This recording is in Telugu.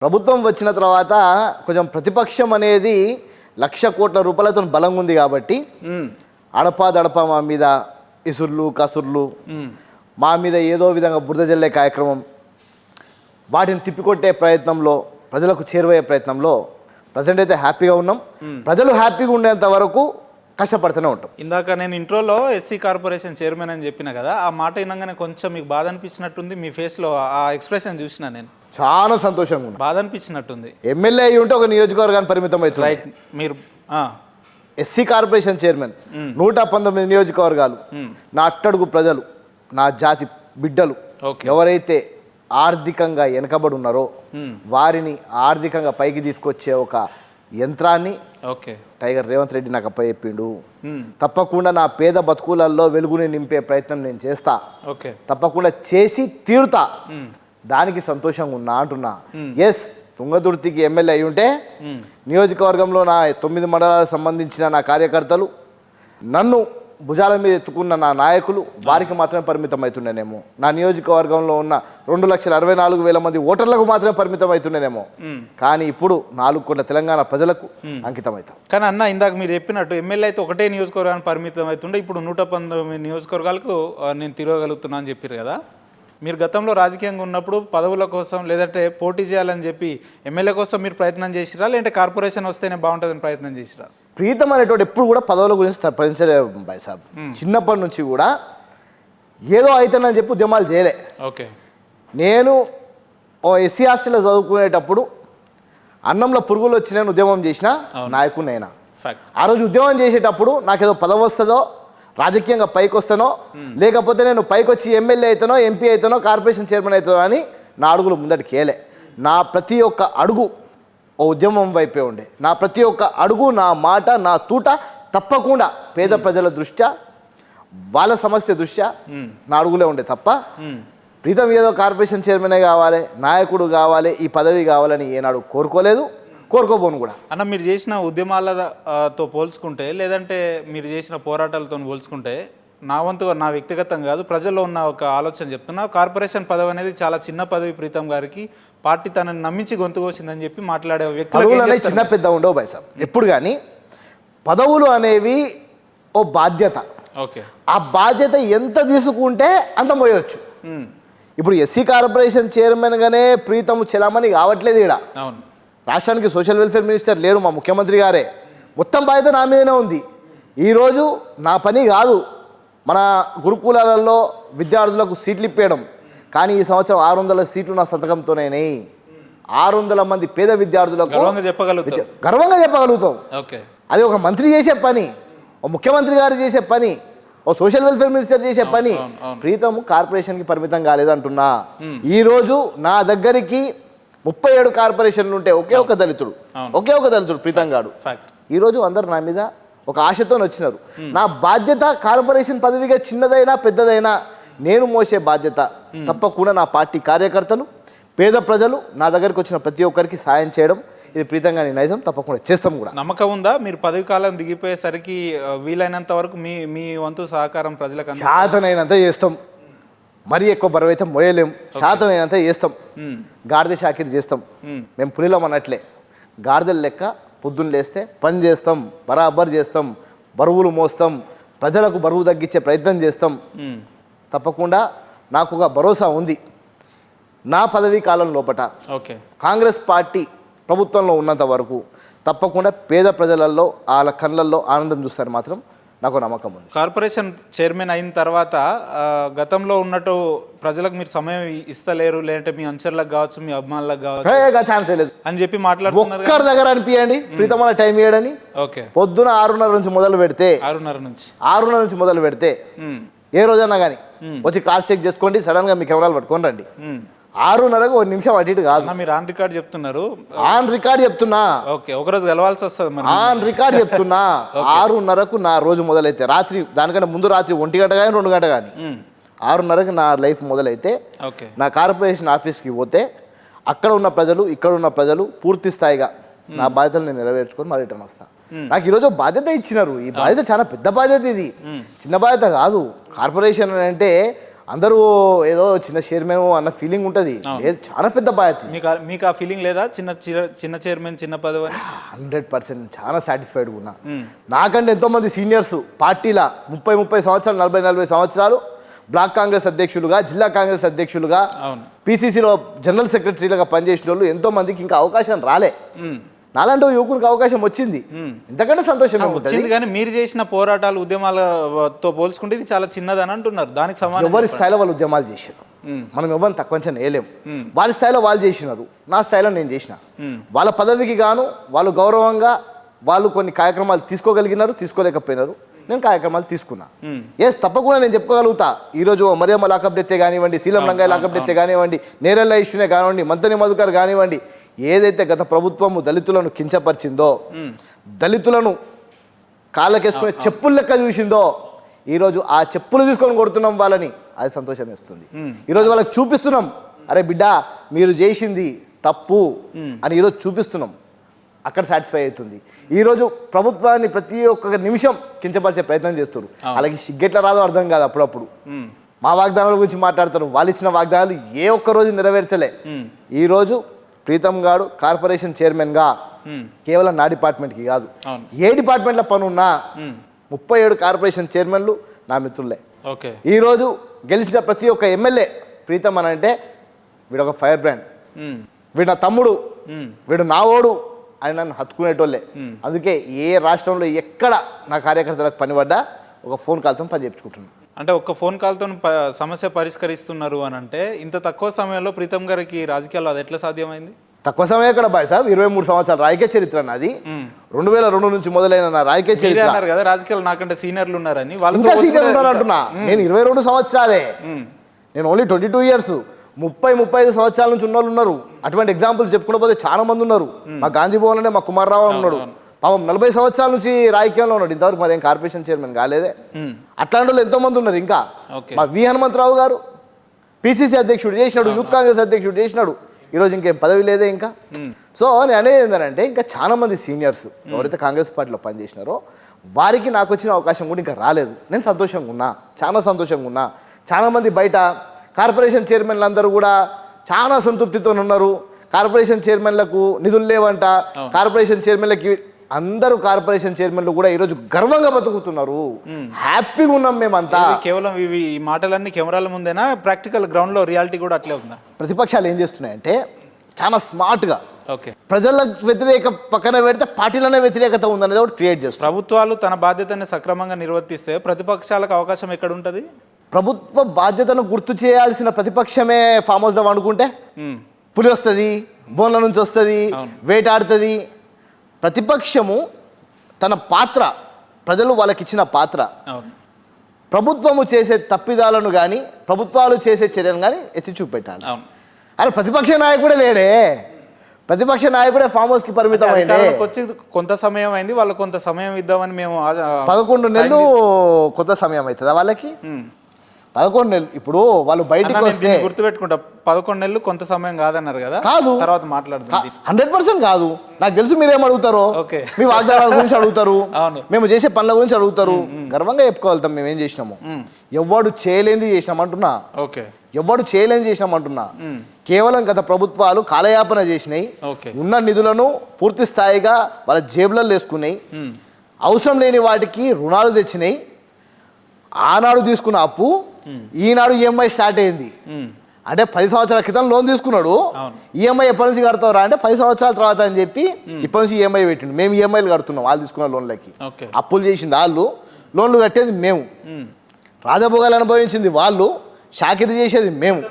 ప్రభుత్వం వచ్చిన తర్వాత కొంచెం ప్రతిపక్షం అనేది 1,00,000 కోట్ల రూపాయలతో బలంగా ఉంది కాబట్టి అడపా మా మీద ఇసుర్లు కసుర్లు మా మీద ఏదో విధంగా బురద జల్లే కార్యక్రమం వాటిని తిప్పికొట్టే ప్రయత్నంలో ప్రజలకు చేరువయ్యే ప్రయత్నంలో ప్రజెంట్ అయితే హ్యాపీగా ఉన్నాం. ప్రజలు హ్యాపీగా ఉండేంత వరకు కష్టపడుతూనే ఉంటాం. ఇందాక నేను ఇంట్రోలో ఎస్సీ కార్పొరేషన్ చైర్మన్ అని చెప్పిన కదా, ఆ మాట వినగానే కొంచెం మీకు బాధ అనిపించినట్టుంది. మీ ఫేస్లో ఆ ఎక్స్ప్రెషన్ చూసిన నేను చాలా సంతోషంగా ఉన్నాం. బాధ అనిపించినట్టుంది. ఎమ్మెల్యే అయ్యి ఉంటే ఒక నియోజకవర్గానికి పరిమితం అవుతుంది. రైట్. మీరు ఎస్సీ కార్పొరేషన్ చైర్మన్ 119 నియోజకవర్గాలు నా అట్టడుగు ప్రజలు నా జాతి బిడ్డలు ఎవరైతే ఆర్థికంగా వెనకబడి ఉన్నారో వారిని ఆర్థికంగా పైకి తీసుకొచ్చే ఒక యంత్రాన్ని టైగర్ రేవంత్ రెడ్డి నాకు అప్పచెప్పిండు. తప్పకుండా నా పేద బతుకులలో వెలుగుని నింపే ప్రయత్నం నేను చేస్తా, తప్పకుండా చేసి తీరుతా. దానికి సంతోషంగా ఉన్నా అంటున్నా. ఎస్, తుంగతుర్తికి ఎమ్మెల్యే అయి ఉంటే నియోజకవర్గంలో నా 9 మండలాలకు సంబంధించిన నా కార్యకర్తలు నన్ను భుజాల మీద ఎత్తుకున్న నా నాయకులు వారికి మాత్రమే పరిమితం అవుతుండేనేమో. నా నియోజకవర్గంలో ఉన్న 2,64,000 మంది ఓటర్లకు మాత్రమే పరిమితం అవుతుండేనేమో. కానీ ఇప్పుడు 4 కోట్ల తెలంగాణ ప్రజలకు అంకితం అవుతాం. కానీ అన్న, ఇందాక మీరు చెప్పినట్టు ఎమ్మెల్యే అయితే ఒకటే నియోజకవర్గానికి పరిమితం అవుతుండే, ఇప్పుడు 119 నియోజకవర్గాలకు నేను తిరగలుగుతున్నా అని చెప్పారు కదా. మీరు గతంలో రాజకీయంగా ఉన్నప్పుడు పదవుల కోసం లేదంటే పోటీ చేయాలని చెప్పి ఎమ్మెల్యే కోసం మీరు ప్రయత్నం చేసిరా, లేదంటే కార్పొరేషన్ వస్తేనే బాగుంటుందని ప్రయత్నం చేసిరా? ప్రీతం అనేటువంటి ఎప్పుడు కూడా పదవుల గురించి తప్పించలేదు బాయ్ సాబ్. చిన్నప్పటి నుంచి కూడా ఏదో అవుతానని చెప్పి ఉద్యమాలు చేయలే. నేను ఓ ఎస్సీ హాస్టల్లో చదువుకునేటప్పుడు అన్నంలో పురుగులు వచ్చి నేను ఉద్యమం చేసిన నాయకుడినైనా. ఆ రోజు ఉద్యమం చేసేటప్పుడు నాకేదో పదవి వస్తుందో, రాజకీయంగా పైకి వస్తానో, లేకపోతే నేను పైకి వచ్చి ఎమ్మెల్యే అవుతానో, ఎంపీ అవుతానో, కార్పొరేషన్ చైర్మన్ అవుతానో అని నా అడుగులు ముందటికి వేయలే. నా ప్రతి ఒక్క అడుగు ఓ ఉద్యమం వైపే ఉండే. నా ప్రతి ఒక్క అడుగు, నా మాట, నా తూట తప్పకుండా పేద ప్రజల దృష్ట్యా, వాళ్ళ సమస్య దృష్ట్యా నా అడుగులే ఉండే తప్ప ప్రీతం ఏదో కార్పొరేషన్ చైర్మనే కావాలి, నాయకుడు కావాలి, ఈ పదవి కావాలని ఏనాడు కోరుకోలేదు, కోరుకోబోను కూడా. అన్న, మీరు చేసిన ఉద్యమాలతో పోల్చుకుంటే లేదంటే మీరు చేసిన పోరాటాలతో పోల్చుకుంటే నా వంతుగా, నా వ్యక్తిగతం కాదు, ప్రజల్లో ఉన్న ఒక ఆలోచన చెప్తున్నా. కార్పొరేషన్ పదవి అనేది చాలా చిన్న పదవి. ప్రీతం గారికి పార్టీ తనని నమ్మించి గొంతు కోసిందని చెప్పి మాట్లాడే వ్యక్తులు చిన్న పెద్ద ఉండవు బాయ్ సాబ్. ఎప్పుడు కానీ పదవులు అనేవి ఓ బాధ్యత. ఆ బాధ్యత ఎంత తీసుకుంటే అంత మోయవచ్చు. ఇప్పుడు ఎస్సీ కార్పొరేషన్ చైర్మన్గానే ప్రీతం చెలామణి కావట్లేదు. ఇక్కడ రాష్ట్రానికి సోషల్ వెల్ఫేర్ మినిస్టర్ లేరు, మా ముఖ్యమంత్రి గారే. మొత్తం బాధ్యత నా మీదనే ఉంది. ఈరోజు నా పని కాదు మన గురుకులాలలో విద్యార్థులకు సీట్లు ఇప్పేయడం. కానీ ఈ సంవత్సరం 600 సీట్లు నా సంతకంతోనేనాయి. 600 మంది పేద విద్యార్థులకు గర్వంగా చెప్పగలుగుతాం. అది ఒక మంత్రి చేసే పని, ఓ ముఖ్యమంత్రి గారు చేసే పని, ఓ సోషల్ వెల్ఫేర్ మినిస్టర్ చేసే పని. ప్రీతం కార్పొరేషన్కి పరిమితం కాలేదంటున్నా. ఈరోజు నా దగ్గరికి 37 కార్పొరేషన్లు ఉంటే ఒకే ఒక దళితుడు ప్రీతం గాడు. ఈరోజు అందరు నా మీద ఒక ఆశతో వచ్చినారు. నా బాధ్యత కార్పొరేషన్ పదవిగా చిన్నదైనా పెద్దదైనా నేను మోసే బాధ్యత తప్పకుండా నా పార్టీ కార్యకర్తలు, పేద ప్రజలు నా దగ్గరికి వచ్చిన ప్రతి ఒక్కరికి సాయం చేయడం, ఇది ప్రీతంగా నైజం. తప్పకుండా చేస్తాం కూడా. నమ్మకం ఉందా? మీరు పదవి కాలం దిగిపోయేసరికి వీలైనంత వరకు మీ వంతు సహకారం ప్రజలకు శాతనైనంత చేస్తాం. మరీ ఎక్కువ బరువు అయితే మోయలేం. శాతమైనంత చేస్తాం. గాడిద షాకిరి చేస్తాం. మేము పులిలం అన్నట్లే గాడిదలు లెక్క పొద్దున్న లేస్తే పని చేస్తాం, బరాబర్ చేస్తాం, బరువులు మోస్తాం, ప్రజలకు బరువు తగ్గించే ప్రయత్నం చేస్తాం. తప్పకుండా నాకు ఒక భరోసా ఉంది. నా పదవీ కాలం లోపట కాంగ్రెస్ పార్టీ ప్రభుత్వంలో ఉన్నంత వరకు తప్పకుండా పేద ప్రజలలో వాళ్ళ కళ్ళల్లో ఆనందం చూస్తారు మాత్రం నాకు నమ్మకం ఉంది. కార్పొరేషన్ చైర్మన్ అయిన తర్వాత గతంలో ఉన్నట్టు ప్రజలకు మీరు సమయం ఇస్తలేరు, లేదంటే మీ అనుచరులకు కావచ్చు, మీ అభిమానులకు కావచ్చు ఛాన్స్ లేదు అని చెప్పి మాట్లాడుతున్నారు. ఒక్కరి దగ్గర అనిపించండి ప్రీతం టైం ఇవ్వడని. పొద్దున 6:30 నుంచి మొదలు పెడితే 6:30 నుంచి మొదలు పెడితే ఏ రోజన్నా కానీ వచ్చి క్రాస్ చెక్ చేసుకోండి. సడన్ గా మీ కెమెరాలు పట్టుకొని రండి. 6:30కు 1 నిమిషం అటు ఇటు కాదు. మీరు ఆన్ రికార్డ్ చెప్తున్నారు. ఆన్ రికార్డ్ చెప్తున్నా. ఒకరోజు గెలవాల్సి వస్తుంది. ఆన్ రికార్డ్ చెప్తున్నా. 6:30కు నా రోజు మొదలైతే రాత్రి, దానికంటే ముందు రాత్రి 1 గంట కానీ 2 గంట కానీ 6:30కి నా లైఫ్ మొదలైతే నా కార్పొరేషన్ ఆఫీస్కి పోతే అక్కడ ఉన్న ప్రజలు, ఇక్కడ ఉన్న ప్రజలు పూర్తి స్థాయిగా నా బాధ్యతలు నేను నెరవేర్చుకొని మరి రిటర్న్ వస్తాను. నాకు ఈరోజు బాధ్యత ఇచ్చినారు. ఈ బాధ్యత చాలా పెద్ద బాధ్యత. ఇది చిన్న బాధ్యత కాదు. కార్పొరేషన్ అంటే అందరూ ఏదో చిన్న చైర్మన్ అన్న ఫీలింగ్ ఉంటుంది, చాలా పెద్ద బాధ్యత. మీకు ఆ ఫీలింగ్ లేదా? చిన్న చైర్మన్ చిన్న పదవి అని 100% చాలా సాటిస్ఫైడ్గా ఉన్నా. నాకంటే ఎంతోమంది సీనియర్స్ పార్టీల 30 సంవత్సరాలు 40 సంవత్సరాలు బ్లాక్ కాంగ్రెస్ అధ్యక్షులుగా, జిల్లా కాంగ్రెస్ అధ్యక్షులుగా, పిసిసిలో జనరల్ సెక్రటరీలుగా పనిచేసిన వాళ్ళు ఎంతో మందికి ఇంకా అవకాశం రాలే. నాలాంటి యువకునికి అవకాశం వచ్చింది, ఎంతకంటే సంతోషం వచ్చింది. కానీ మీరు చేసిన పోరాటాలు ఉద్యమాలతో పోల్చుకుంటే ఇది చాలా చిన్నదని అంటున్నారు. దానికి సమానం ఎవరి స్థాయిలో వాళ్ళు ఉద్యమాలు చేశారు, మనం ఎవరిని తక్కువ వేయలేము. వాళ్ళ స్థాయిలో వాళ్ళు చేసినారు, నా స్థాయిలో నేను చేసిన. వాళ్ళ పదవికి గాను వాళ్ళు గౌరవంగా వాళ్ళు కొన్ని కార్యక్రమాలు తీసుకోగలిగినారు, తీసుకోలేకపోయినారు. నేను కార్యక్రమాలు తీసుకున్నా. తప్పకుండా నేను చెప్పుకోగలుగుతా. ఈరోజు మరియమ్మ లాకప్ డెత్తే కానివ్వండి, శీలం రంగయ్య లాకప్ డెత్తే కానివ్వండి, నేరెళ్ళ ఇష్యూనే కానివ్వండి, మంతని మధుకర్ కానివ్వండి, ఏదైతే గత ప్రభుత్వము దళితులను కించపరిచిందో, దళితులను కాళ్ళకేసుకునే చెప్పులు లెక్క చూసిందో, ఈరోజు ఆ చెప్పులు తీసుకొని కొడుతున్నాం వాళ్ళని, అది సంతోషం వేస్తుంది. ఈరోజు వాళ్ళకి చూపిస్తున్నాం, అరే బిడ్డ మీరు చేసింది తప్పు అని ఈరోజు చూపిస్తున్నాం. అక్కడ సాటిస్ఫై అవుతుంది. ఈరోజు ప్రభుత్వాన్ని ప్రతి ఒక్క నిమిషం కించపరిచే ప్రయత్నం చేస్తారు. అలాగే సిగ్గెట్ల రాదో అర్థం కాదు. అప్పుడప్పుడు మా వాగ్దానాల గురించి మాట్లాడతారు, వాళ్ళు ఇచ్చిన వాగ్దానాలు ఏ ఒక్క రోజు నెరవేర్చలే. ఈరోజు ప్రీతం గారు కార్పొరేషన్ చైర్మన్గా కేవలం నా డిపార్ట్మెంట్కి కాదు, ఏ డిపార్ట్మెంట్ల పని ఉన్నా 37 కార్పొరేషన్ చైర్మన్లు నా మిత్రులే. ఈరోజు గెలిచిన ప్రతి ఒక్క ఎమ్మెల్యే ప్రీతం అని అంటే వీడు ఒక ఫైర్ బ్రాండ్, వీడు నా తమ్ముడు, వీడు నా ఓడు అని నన్ను హత్తుకునేటోళ్ళే. అందుకే ఏ రాష్ట్రంలో ఎక్కడ నా కార్యకర్తలకు పని పడ్డా ఒక ఫోన్ కాల్తో పని చేయించుకుంటున్నాను. అంటే ఒక్క ఫోన్ కాల్తో సమస్య పరిష్కరిస్తున్నారు అని అంటే, ఇంత తక్కువ సమయంలో ప్రీతం గారికి రాజకీయాల్లో అది ఎట్లా సాధ్యమైంది? తక్కువ సమయం ఎక్కడ బాయ్ సాబ్, 23 సంవత్సరాలు రాజకీయ చరిత్ర నాది. 2002 నుంచి మొదలైన నా రాజకీయ చరిత్ర. అన్నారు కదా రాజకీయాలు నాకంటే సీనియర్లు ఉన్నారని, వాళ్ళు ఇంకా సీనియర్ ఉన్నారు అంటున్నా. నేను 22 సంవత్సరాలే, నేను ఓన్లీ 22 ఇయర్స్. 30-35 సంవత్సరాల నుంచి ఉన్న వాళ్ళు ఉన్నారు. అటువంటి ఎగ్జాంపుల్స్ చెప్పుకుంటూ పోతే చాలా మంది ఉన్నారు. మా గాంధీ భవన్ అనే మా కుమార్రావు ఉన్నాడు, పాపం 40 సంవత్సరాల నుంచి రాజకీయంలో ఉన్నాడు, ఇంతవరకు మరి ఏం కార్పొరేషన్ చైర్మన్ కాలేదే. అట్లాంటి వాళ్ళు ఎంతో మంది ఉన్నారు. ఇంకా మా వి హనుమంతరావు గారు పిసిసి అధ్యక్షుడు చేసినాడు, యూత్ కాంగ్రెస్ అధ్యక్షుడు చేసినాడు, ఈరోజు ఇంకేం పదవి లేదే ఇంకా. సో నేను అనేది ఏంటంటే, ఇంకా చాలా మంది సీనియర్స్ ఎవరైతే కాంగ్రెస్ పార్టీలో పనిచేసినారో వారికి నాకు వచ్చిన అవకాశం కూడా ఇంకా రాలేదు. నేను సంతోషంగా ఉన్నా, చాలా సంతోషంగా ఉన్నా. చాలామంది బయట కార్పొరేషన్ చైర్మన్లు అందరూ కూడా చాలా సంతృప్తితో ఉన్నారు. కార్పొరేషన్ చైర్మన్లకు నిధులు లేవంట, కార్పొరేషన్ చైర్మన్లకి అందరూ కార్పొరేషన్ చైర్మన్లు కూడా ఈరోజు గర్వంగా బతుకుతున్నారు, హ్యాపీగా ఉన్నాం మేమంతా. కేవలం ఇవి ఈ మాటలన్నీ కెమెరాల ముందేనా, ప్రాక్టికల్ గ్రౌండ్ లో రియాలిటీ కూడా అట్లే ఉందా? ప్రతిపక్షాలు ఏం చేస్తున్నాయంటే చాలా స్మార్ట్గా ప్రజల వ్యతిరేక పక్కన పెడితే పార్టీలనే వ్యతిరేకత ఉందనేది ఒకటి క్రియేట్ చేస్తారు. ప్రభుత్వాలు తన బాధ్యతని సక్రమంగా నిర్వర్తిస్తే ప్రతిపక్షాలకు అవకాశం ఎక్కడ ఉంటుంది? ప్రభుత్వ బాధ్యతను గుర్తు చేయాల్సిన ప్రతిపక్షమే ఫామ్ హౌస్లో వండుకుంటే పులి వస్తుంది, బోన్ల నుంచి వస్తుంది, వేటాడుతుంది. ప్రతిపక్షము తన పాత్ర, ప్రజలు వాళ్ళకి ఇచ్చిన పాత్ర, ప్రభుత్వము చేసే తప్పిదాలను కానీ ప్రభుత్వాలు చేసే చర్యను కానీ ఎత్తి చూపెట్టాలి. అరే ప్రతిపక్ష నాయకుడే లేడే, ప్రతిపక్ష నాయకుడే ఫామ్ హౌస్కి పరిమితం అయింది. వచ్చి కొంత సమయం అయింది, వాళ్ళకి కొంత సమయం ఇద్దామని మేము 11 నెలలు కొంత సమయం అవుతుందా వాళ్ళకి? 11 నెలలు. ఇప్పుడు వాళ్ళు బయటకు వస్తే గుర్తుపెట్టుకుంటా, 11 నెలలు కొంత సమయం కాదన్నారు కదా. కాదు, తర్వాత మాట్లాడుతుంది. 100% కాదు. నాకు తెలుసు మీరేం అడుగుతారో, మీ వాగ్దానాల గురించి అడుగుతారు, మేము చేసే పనుల గురించి అడుగుతారు. గర్వంగా చెప్పుకోగలుగుతాం మేము ఏం చేసినాము. ఎవడు చేయలేంది చేసినామంటున్నా, ఎవడు చేయలేని చేసినామంటున్నా. కేవలం గత ప్రభుత్వాలు కాలయాపన చేసినాయి, ఉన్న నిధులను పూర్తి స్థాయిగా వాళ్ళ జేబులలో వేసుకున్నాయి, అవసరం లేని వాటికి రుణాలు తెచ్చినాయి. ఆనాడు తీసుకున్న అప్పు ఈనాడు ఈఎంఐ స్టార్ట్ అయింది. అంటే 10 సంవత్సరాల క్రితం లోన్ తీసుకున్నాడు, ఈఎంఐ ఎప్పటి నుంచి కడతావురా అంటే 10 సంవత్సరాల తర్వాత అని చెప్పి ఇప్పటి నుంచి ఈఎంఐ పెట్టిండు. మేము ఈఎంఐలు కడుతున్నాం వాళ్ళు తీసుకున్న లోన్లకి. అప్పులు చేసింది వాళ్ళు, లోన్లు కట్టేది మేము, రాజభోగాలు అనుభవించింది వాళ్ళు, షాకిరి చేసేది మేము.